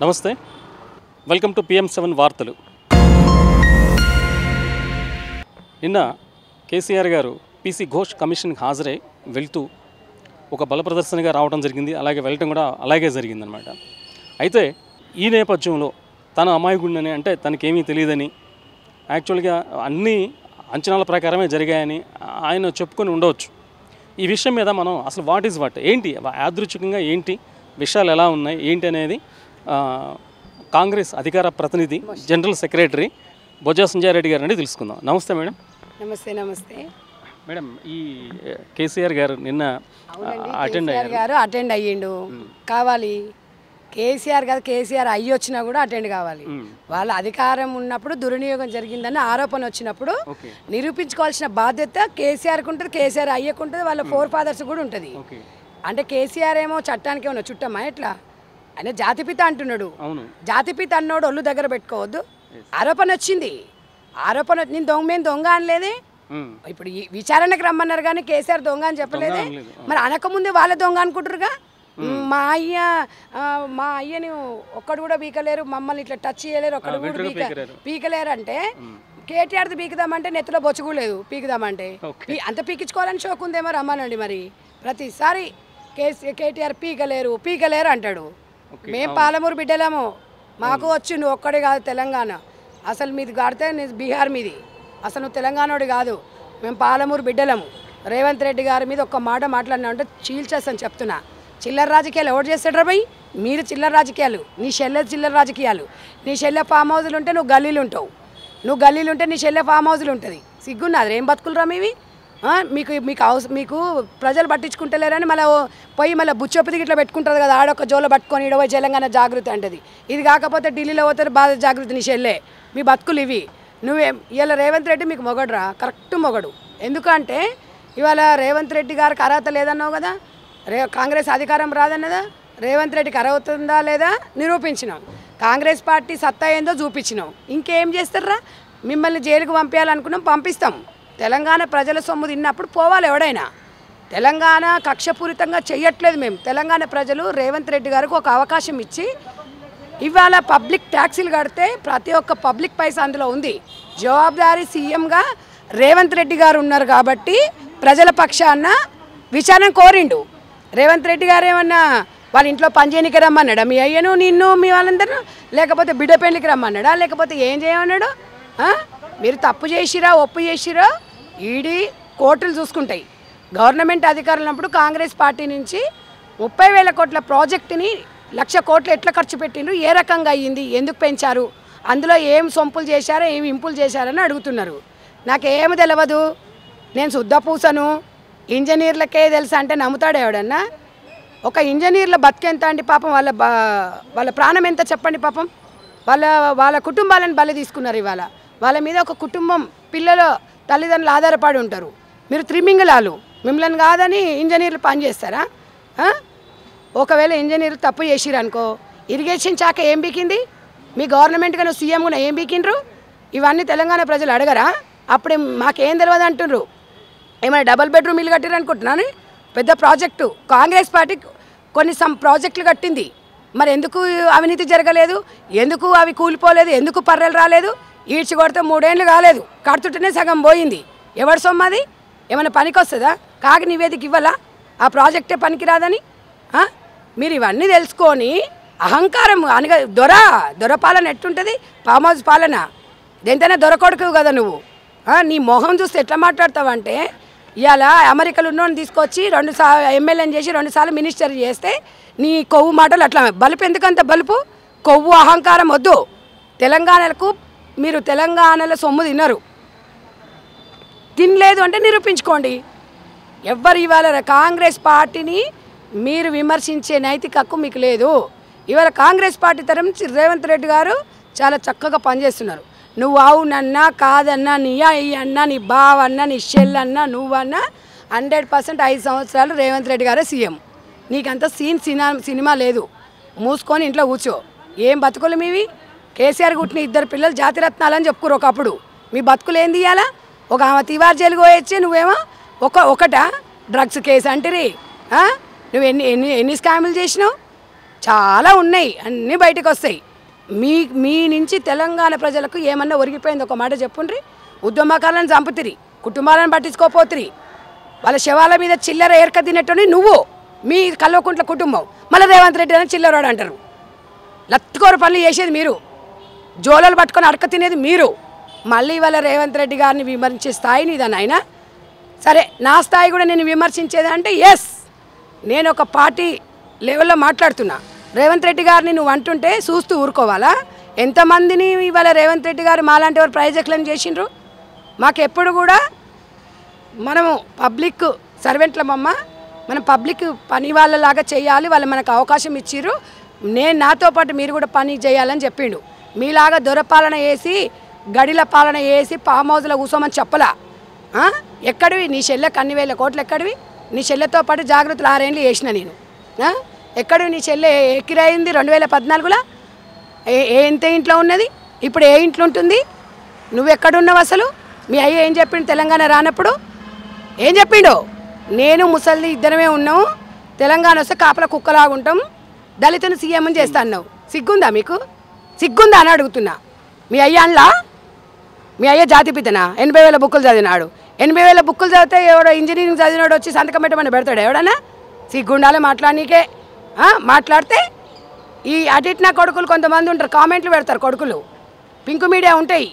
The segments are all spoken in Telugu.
నమస్తే, వెల్కమ్ టు PM7 వార్తలు. నిన్న కేసీఆర్ గారు PC ఘోష్ కమిషన్కి హాజరై వెళ్తూ ఒక బల ప్రదర్శనగా రావడం జరిగింది. అలాగే వెళ్ళటం కూడా అలాగే జరిగిందనమాట. అయితే ఈ నేపథ్యంలో తన అమాయకుడిని, అంటే తనకేమీ తెలియదని, యాక్చువల్గా అన్నీ అంచనాల ప్రకారమే జరిగాయని ఆయన చెప్పుకొని ఉండవచ్చు. ఈ విషయం మీద మనం అసలు వాట్ ఈజ్ వాట్, ఏంటి యాదృచ్ఛికంగా ఏంటి విషయాలు ఎలా ఉన్నాయి ఏంటి అనేది కాంగ్రెస్ అధికార ప్రతినిధి జనరల్ సెక్రటరీ బొజ్జా సంజయ్ రెడ్డి గారు నుండి తెలుసుకుందాం. నమస్తే మేడం. నమస్తే. నమస్తే మేడం. ఈ కేసీఆర్ గారు నిన్న అటెండ్ అయ్యిండు. కావాలి కేసీఆర్ కాదు, కేసీఆర్ అయ్యి వచ్చినా కూడా అటెండ్ కావాలి. వాళ్ళ అధికారం ఉన్నప్పుడు దుర్వినియోగం జరిగిందని ఆరోపణ వచ్చినప్పుడు నిరూపించుకోవాల్సిన బాధ్యత కేసీఆర్కి ఉంటుంది, కేసీఆర్ అయ్యకుంటుంది, వాళ్ళ ఫోర్ ఫాదర్స్ కూడా ఉంటుంది. అంటే కేసీఆర్ ఏమో చట్టానికి ఏమన్నా చుట్టమా ఎట్లా? ఆయన జాతిపిత అంటున్నాడు. జాతిపిత అన్నోడు ఒళ్ళు దగ్గర పెట్టుకోవద్దు. ఆరోపణ వచ్చింది, ఆరోపణ నేను దొంగ అనలేదే. ఇప్పుడు ఈ విచారణకు రమ్మన్నారు కానీ కేసీఆర్ దొంగ అని చెప్పలేదే. మరి అనకముందే వాళ్ళ దొంగ అనుకుంటారుగా. మా అయ్యని ఒక్కడు కూడా పీకలేరు, మమ్మల్ని ఇట్లా టచ్ చేయలేరు, ఒక్కడు కూడా పీకలేరు అంటే కేటీఆర్ది పీకుదామంటే నెత్తిలో బొచ్చుకోలేదు, పీకుదామంటే అంత పీకించుకోవాలని షోక్ ఉందేమో. రమ్మనండి. మరి ప్రతిసారి కేటీఆర్ పీకలేరు అంటాడు. మేము పాలమూరు బిడ్డలేము, మాకు వచ్చి నువ్వు ఒక్కడే కాదు తెలంగాణ. అసలు మీది కాడితే బీహార్ మీది, అసలు నువ్వు తెలంగాణోడి కాదు. మేము పాలమూరు బిడ్డలము. రేవంత్ రెడ్డి గారి మీద ఒక్క మాట మాట్లాడినా అంటే చీల్చేస్తాను చెప్తున్నా. చిల్లర రాజకీయాలు ఎవరు చేస్తాడు రా భయ్? మీరు చిల్లర రాజకీయాలు, నీ చిల్లర రాజకీయాలు. నీ ఫామ్ హౌజులు ఉంటే నువ్వు గల్లీలు ఉంటావు, నువ్వు గల్లీలు ఉంటే నీ ఫామ్ హౌజులు ఉంటుంది. సిగ్గున్నది ఏం బతుకులు రా మీవి? మీకు ప్రజలు పట్టించుకుంటలేరని మళ్ళీ బుచ్చొప్పిదికి ఇట్లా పెట్టుకుంటుంది కదా, ఆడొక్క జోలో పట్టుకొని ఇడవ తెలంగాణ జాగృతి అంటది. ఇది కాకపోతే ఢిల్లీలో పోతారు బాధ జాగృతి. నీ మీ బతుకులు ఇవి. ఇవాళ రేవంత్ రెడ్డి మీకు మొగడురా, కరెక్ట్ మొగడు. ఎందుకంటే ఇవాళ రేవంత్ రెడ్డి గారికి అర్హత లేదన్నావు కదా, కాంగ్రెస్ అధికారం రాదన్నదా, రేవంత్ రెడ్డికి అర్హత ఉందా లేదా నిరూపించినాం. కాంగ్రెస్ పార్టీ సత్తా ఏందో చూపించినాం. ఇంకేం చేస్తారా? మిమ్మల్ని జైలుకు పంపించాలనుకున్నాం, పంపిస్తాం. తెలంగాణ ప్రజల సొమ్ము తిన్నప్పుడు పోవాలి ఎవడైనా. తెలంగాణ కక్షపూరితంగా చెయ్యట్లేదు మేము. తెలంగాణ ప్రజలు రేవంత్ రెడ్డి గారికి ఒక అవకాశం ఇచ్చి ఇవాళ పబ్లిక్ ట్యాక్సీలు కడితే ప్రతి ఒక్క పబ్లిక్ పైసా అందులో ఉంది. జవాబుదారీ సీఎంగా రేవంత్ రెడ్డి గారు ఉన్నారు కాబట్టి ప్రజల పక్షాన విచారణ కోరిండు. రేవంత్ రెడ్డి గారు ఏమన్నా వాళ్ళ ఇంట్లో పనిచేయనికి రమ్మన్నాడా మీ అయ్యను, నిన్ను, మీ వాళ్ళందరూ? లేకపోతే బిడ్డ పెళ్లికి రమ్మన్నాడా? లేకపోతే ఏం చేయమన్నాడు? మీరు తప్పు చేసిరా, ఒప్పు చేసిరా, ఈడీ కోర్టులు చూసుకుంటాయి. గవర్నమెంట్ అధికారులు ఉన్నప్పుడు కాంగ్రెస్ పార్టీ నుంచి 30,000 కోట్ల ప్రాజెక్టుని 1,00,000 కోట్లు ఎట్లా ఖర్చు పెట్టిండ్రు, ఏ రకంగా అయ్యింది, ఎందుకు పెంచారు, అందులో ఏం సొంపులు చేశారో ఏం ఇంపులు చేశారని అడుగుతున్నారు. నాకేమి తెలియదు, నేను శుద్ధ పూసను, ఇంజనీర్లకే తెలుసా అంటే నమ్ముతాడు ఎవడన్నా? ఒక ఇంజనీర్ల బతికెంత అండి పాపం, వాళ్ళ ప్రాణం ఎంత చెప్పండి పాపం. వాళ్ళ కుటుంబాలను బలి తీసుకున్నారు. ఇవాళ వాళ్ళ మీద ఒక కుటుంబం, పిల్లలు, తల్లిదండ్రులు ఆధారపడి ఉంటారు. మీరు త్రిమింగళాలు, మిమ్మల్ని కాదని ఇంజనీర్లు పనిచేస్తారా? ఒకవేళ ఇంజనీర్లు తప్పు చేసిరనుకో, ఇరిగేషన్ శాఖ ఏం బీకింది? మీ గవర్నమెంట్గా నువ్వు సీఎం కూడా ఏం బీకిండ్రు? ఇవన్నీ తెలంగాణ ప్రజలు అడగరా? అప్పుడే మాకేం తెలియదు అంటుండ్రు. ఏమైనా డబల్ బెడ్రూమ్ ఇల్లు కట్టిరు అనుకుంటున్నాను. పెద్ద ప్రాజెక్టు కాంగ్రెస్ పార్టీ కొన్ని ప్రాజెక్టులు కట్టింది. మరి ఎందుకు అవినీతి జరగలేదు? ఎందుకు అవి కూలిపోలేదు? ఎందుకు పర్రెలు రాలేదు? ఈడ్చి కొడితే 3 ఏళ్ళు కాలేదు, కడుతుంటేనే సగం పోయింది. ఎవరి సొమ్మది? ఏమైనా పనికి వస్తుందా? కాకి నివేదిక ఇవ్వాలా ఆ ప్రాజెక్టే పనికిరాదని? మీరు ఇవన్నీ తెలుసుకొని అహంకారం అనగా దొర పాలన ఎట్టుంటుంది? ఫామ్ హౌస్ పాలన. దేంతైనా దొరకొడుకు కదా నువ్వు. నీ మొహం చూస్తే ఎట్లా మాట్లాడతావంటే, ఇవాళ అమెరికాలో ఉన్నోని తీసుకొచ్చి 2 ఎమ్మెల్యేని చేసి 2 సార్లు మినిస్టర్ చేస్తే నీ కొవ్వు మాటలు అట్లా. బలుపు ఎందుకంత బలుపు? కొవ్వు అహంకారం వద్దు. తెలంగాణకు మీరు తెలంగాణలో సొమ్ము తినలేదు అంటే నిరూపించుకోండి. ఎవ్వరు ఇవాళ కాంగ్రెస్ పార్టీని మీరు విమర్శించే నైతిక హక్కు మీకు లేదు. ఇవాళ కాంగ్రెస్ పార్టీ తరఫున రేవంత్ రెడ్డి గారు చాలా చక్కగా పనిచేస్తున్నారు. నువ్వు అవునన్నా కాదన్నా, నీ అయ్యన్నా, నీ బావన్నా, నీ షెల్లన్నా, నువ్వన్నా 100% 5 సంవత్సరాలు రేవంత్ రెడ్డి గారే సీఎం. నీకంత సినిమా లేదు. మూసుకొని ఇంట్లో కూర్చో. ఏం బతుకులు మీవి? కేసీఆర్ గుట్టిన 2 పిల్లలు జాతిరత్నాలని చెప్పుకోరు ఒకప్పుడు. మీ బతుకులు ఏం తీయాలా? ఒక ఆమె తివార్ జైలుకు పోయొచ్చి నువ్వేమో ఒకట డ్రగ్స్ కేసు అంటిరి. నువ్వు ఎన్ని స్కాములు చేసినావు? చాలా ఉన్నాయి, అన్నీ బయటకు వస్తాయి. మీ నుంచి తెలంగాణ ప్రజలకు ఏమన్నా ఒరిగిపోయింది ఒక మాట చెప్పుండ్రి. ఉద్యమకాలను చంపుతిరి, కుటుంబాలను పట్టించుకోపోతురి, వాళ్ళ శవాల మీద చిల్లర ఏర్క తినేటోని నువ్వు, మీ కల్వకుంట్ల కుటుంబం. మళ్ళీ రేవంత్ రెడ్డి అని చిల్లరాడు అంటారు. లత్తుకోరు పనులు చేసేది మీరు, జోలలు పట్టుకొని అడక తినేది మీరు. మళ్ళీ వాళ్ళ రేవంత్ రెడ్డి గారిని విమర్శించే స్థాయి నీదని ఆయన. సరే, నా స్థాయి కూడా నేను విమర్శించేది అంటే ఎస్, నేను ఒక పార్టీ లెవెల్లో మాట్లాడుతున్నా. రేవంత్ రెడ్డి గారిని నువ్వు అంటుంటే చూస్తూ ఊరుకోవాలా? ఎంతమందిని ఇవాళ రేవంత్ రెడ్డి గారు మాలాంటి వారు ప్రాజెక్టులను చేసిండ్రు. మాకు ఎప్పుడు కూడా మనము పబ్లిక్ సర్వెంట్లమమ్మ, మనం పబ్లిక్ పని వాళ్ళలాగా చేయాలి, వాళ్ళు మనకు అవకాశం ఇచ్చిర్రు. నాతో పాటు మీరు కూడా పని చేయాలని చెప్పిండు. మీలాగా దొరపాలన వేసి గడిల పాలన వేసి ఫామ్ హౌస్లో కూర్చోమని చెప్పలా. ఎక్కడివి నీ చెల్లెకి అన్ని వేల కోట్లు? ఎక్కడివి నీ చెల్లెతో పాటు జాగ్రత్తలు 6 ఏళ్ళు వేసిన నేను. ఎక్కడివి నీ చెల్లె ఎక్కిరైంది 2014లో? ఎంత ఇంట్లో ఉన్నది, ఇప్పుడు ఏ ఇంట్లో ఉంటుంది? నువ్వెక్కడున్నావు అసలు? మీ అయ్య ఏం చెప్పిండు తెలంగాణ రానప్పుడు? ఏం చెప్పిండు? నేను ముసలిది ఇద్దరమే ఉన్నాము, తెలంగాణ వస్తే కాపల కుక్కలాగా ఉంటాం, దళితుని సీఎం చేస్తా అన్నావు. సిగ్గుందా మీకు? సిగ్గుందా అని అడుగుతున్నా. మీ అయ్య అనలా? మీ అయ్య జాతిపితనా? 80,000 బుక్కులు చదివినాడు. 80,000 బుక్కులు చదివితే ఎవడో ఇంజనీరింగ్ చదివినాడు వచ్చి సంతకం పెట్టమని పెడతాడు ఎవడన్నా? సిగ్గుండాలి మాట్లాడనీకే. మాట్లాడితే ఈ అడిట్నా కొడుకులు కొంతమంది ఉంటారు, కామెంట్లు పెడతారు కొడుకులు, పింకు మీడియా ఉంటాయి.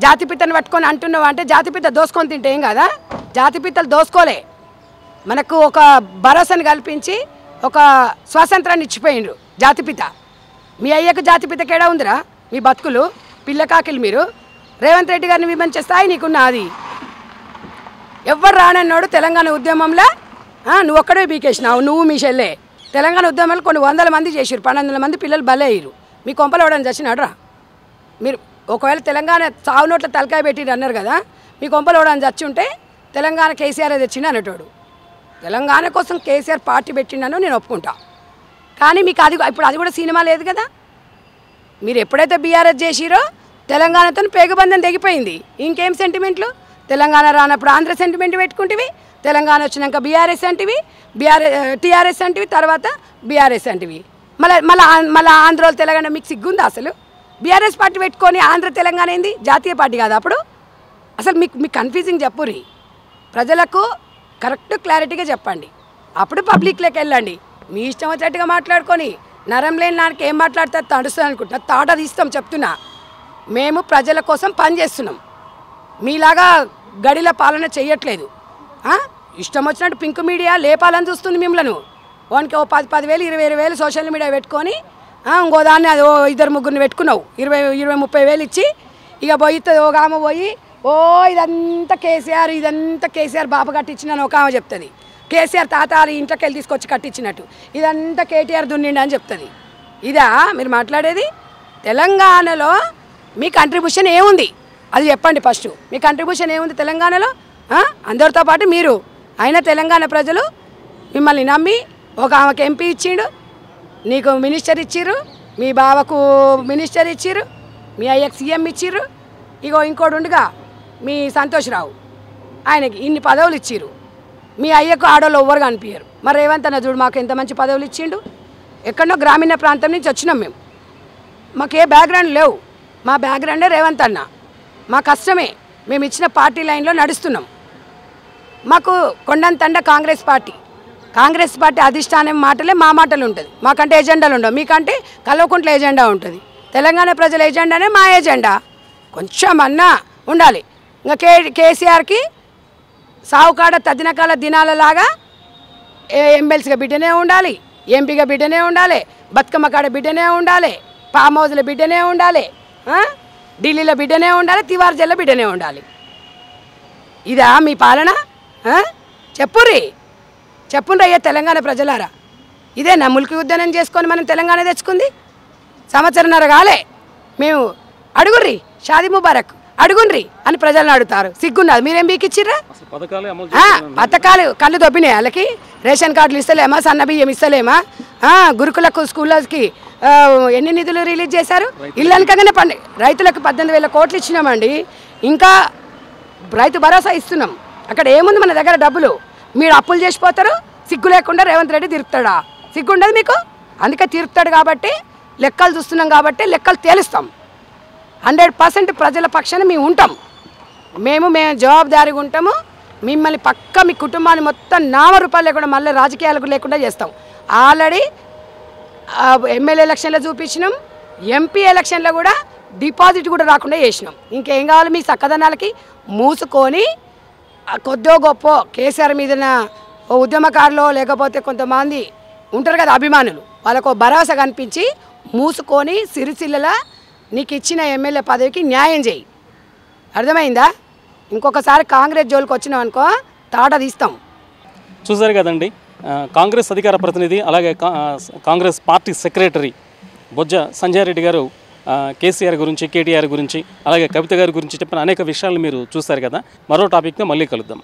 జాతిపితను పట్టుకొని అంటున్నావు అంటే జాతిపిత దోసుకొని తింటే ఏం కదా? జాతిపితలు దోసుకోలే, మనకు ఒక భరోసాను కల్పించి ఒక స్వాతంత్రాన్ని ఇచ్చిపోయిండ్రు జాతిపిత. మీ అయ్యకు జాతిపితకి ఏడా ఉందిరా? మీ బతుకులు పిల్లకాకిలు. మీరు రేవంత్ రెడ్డి గారిని విమర్శించే స్థాయి నీకున్నది. ఎవ్వరు రానన్నాడు తెలంగాణ ఉద్యమంలో, నువ్వు ఒక్కడే బీకేసినావు, నువ్వు మీ చెల్లె. తెలంగాణ ఉద్యమంలో కొన్ని 100 మంది చేసిరు, 1200 మంది పిల్లలు బలే అయ్యారు. మీ కొంపలు ఎవడని చచ్చినాడు రా? మీరు ఒకవేళ తెలంగాణ చావు నోట్ల తలకాయ పెట్టిరు అన్నారు కదా, మీ కొంపలు ఎవడని చచ్చి ఉంటే తెలంగాణ కేసీఆర్ తెచ్చిండు అనేటోడు. తెలంగాణ కోసం కేసీఆర్ పార్టీ పెట్టిండను నేను ఒప్పుకుంటా. కానీ మీకు అది ఇప్పుడు అది కూడా సినిమా లేదు కదా. మీరు ఎప్పుడైతే బీఆర్ఎస్ చేసిరో తెలంగాణతో పేగుబంధం తెగిపోయింది. ఇంకేం సెంటిమెంట్లు? తెలంగాణ రానప్పుడు ఆంధ్ర సెంటిమెంట్ పెట్టుకుంటేవి, తెలంగాణ వచ్చినాక బీఆర్ఎస్ అంటివి, టీఆర్ఎస్ అంటివి, తర్వాత బీఆర్ఎస్ అంటివి. మళ్ళీ ఆంధ్రలో తెలంగాణ మీకు సిగ్గుందా అసలు? బీఆర్ఎస్ పార్టీ పెట్టుకొని ఆంధ్ర తెలంగాణ ఏంది? జాతీయ పార్టీ కాదు అప్పుడు? అసలు మీకు కన్ఫ్యూజింగ్ చెప్పుర్రి. ప్రజలకు కరెక్ట్ క్లారిటీగా చెప్పండి, అప్పుడు పబ్లిక్లోకి వెళ్ళండి. మీ ఇష్టం వచ్చేట్టుగా మాట్లాడుకొని నరం లేని నాకు ఏం మాట్లాడితే తడుస్తుంది అనుకుంటున్నా. తాట తీస్తాం చెప్తున్నా. మేము ప్రజల కోసం పనిచేస్తున్నాం, మీలాగా గడిల పాలన చేయట్లేదు. ఇష్టం వచ్చినట్టు పింక్ మీడియా లేపాలని చూస్తుంది మిమ్మల్ని. వానికి ఓ 10,000 20,000 సోషల్ మీడియా పెట్టుకొని ఇంకో దాన్ని అది 2-3 పెట్టుకున్నావు, 20-30 ఇచ్చి ఇక పోయిస్తుంది. ఒక ఆమె పోయి ఇదంతా కేసీఆర్ బాబు కట్టించిన ఒక ఆమె చెప్తుంది. కేసీఆర్ తాత ఇంట్లోకి వెళ్ళి తీసుకొచ్చి కట్టించినట్టు ఇదంతా కేటీఆర్ దున్నిండి అని చెప్తుంది. ఇదా మీరు మాట్లాడేది? తెలంగాణలో మీ కంట్రిబ్యూషన్ ఏముంది అది చెప్పండి ఫస్ట్. మీ కంట్రిబ్యూషన్ ఏముంది తెలంగాణలో? అందరితో పాటు మీరు. అయినా తెలంగాణ ప్రజలు మిమ్మల్ని నమ్మి ఒక ఆమెకు ఎంపీ ఇచ్చిండు, నీకు మినిస్టర్ ఇచ్చిర్రు, మీ బావకు మినిస్టర్ ఇచ్చిర్రు, మీ అయ్యకు సీఎం ఇచ్చిర్రు, ఇగో ఇంకోటి ఉండగా మీ సంతోష్ రావు ఆయనకి ఇన్ని పదవులు ఇచ్చిర్రు. మీ అయ్యకు ఆడోళ్ళు ఎవ్వరు కనిపించారు. మరి రేవంత్ అన్న చూడు మాకు ఎంత మంచి పదవులు ఇచ్చిండు. ఎక్కడో గ్రామీణ ప్రాంతం నుంచి వచ్చినాం మేము, మాకు ఏ బ్యాక్గ్రౌండ్ లేవు. మా బ్యాక్గ్రౌండే రేవంత్ అన్న. మా కష్టమే మేము ఇచ్చిన పార్టీ లైన్లో నడుస్తున్నాం. మాకు కొండంతండ కాంగ్రెస్ పార్టీ అధిష్టానం మాటలే మా మాటలు ఉంటుంది. మాకంటే ఎజెండాలు ఉండవు, మీకంటే కల్వకుంట్ల ఎజెండా ఉంటుంది. తెలంగాణ ప్రజల ఎజెండానే మా ఎజెండా. కొంచెం అన్నా ఉండాలి. ఇంకా కేసీఆర్కి సావుకాడ తదినకాల దినాలలాగా ఎమ్మెల్సీగా బిడ్డనే ఉండాలి, ఎంపీగా బిడ్డనే ఉండాలి, బతుకమ్మ కాడ బిడ్డనే ఉండాలి, ఫామ్ హౌస్లో బిడ్డనే ఉండాలి, ఢిల్లీలో బిడ్డనే ఉండాలి, తివార్ జిల్లా బిడ్డనే ఉండాలి. ఇదా మీ పాలన? చెప్పుండ్రి అయ్యా తెలంగాణ ప్రజలారా. ఇదే నా ముల్కి ఉద్యానం చేసుకొని మనం తెలంగాణ తెచ్చుకుంది. సంవత్సరంన్నర కాలే మేము అడుగుర్రి షాదీ ముబారక్ అడుగుండ్రి అని ప్రజలను అడుగుతారు. సిగ్గున్నది. మీరేం బీకిచ్చిర్రా? పథకాలు కళ్ళు దొబ్బినాయి వాళ్ళకి. రేషన్ కార్డులు ఇస్తలేమా? సన్న బియ్యం ఇస్తలేమా? గురుకులకు స్కూళ్ళకి ఎన్ని నిధులు రిలీజ్ చేశారు? ఇల్లు అనకగానే రైతులకు 18,000 కోట్లు ఇచ్చినామండి. ఇంకా రైతు భరోసా ఇస్తున్నాం. అక్కడ ఏముంది మన దగ్గర డబ్బులు? మీరు అప్పులు చేసిపోతారు, సిగ్గు లేకుండా రేవంత్ రెడ్డి తిరుగుతాడా? సిగ్గుండదు మీకు? అందుకే తీరుతాడు కాబట్టి లెక్కలు చూస్తున్నాం కాబట్టి లెక్కలు తేలుస్తాం. 100% ప్రజల పక్షాన మేము ఉంటాం. మేము జవాబుదారీగా ఉంటాము. మిమ్మల్ని పక్క మీ కుటుంబాన్ని మొత్తం నామరూపాలు లేకుండా మళ్ళీ రాజకీయాలకు లేకుండా చేస్తాం. ఆల్రెడీ ఎమ్మెల్యే ఎలక్షన్లో చూపించినాం, ఎంపీ ఎలక్షన్లో కూడా డిపాజిట్ కూడా రాకుండా చేసినాం. ఇంకేం కావాలి మీ చక్కదనాలకి? మూసుకొని కొద్దో గొప్ప కేసీఆర్ మీద ఉద్యమకారులు లేకపోతే కొంతమంది ఉంటారు కదా అభిమానులు, వాళ్ళకు భరోసా కనిపించి మూసుకొని సిరిసిల్లలా నీకు ఇచ్చిన ఎమ్మెల్యే పదవికి న్యాయం చేయి. అర్థమైందా? ఇంకొకసారి కాంగ్రెస్ జోలికి వచ్చినాం అనుకో తాట తీస్తాం. చూసారు కదండి, కాంగ్రెస్ అధికార ప్రతినిధి అలాగే కాంగ్రెస్ పార్టీ సెక్రటరీ బొజ్జ సంజయ్ రెడ్డి గారు కేసీఆర్ గురించి, కేటీఆర్ గురించి అలాగే కవిత గారి గురించి చెప్పిన అనేక విషయాలు మీరు చూస్తారు కదా. మరో టాపిక్తో మళ్ళీ కలుద్దాం.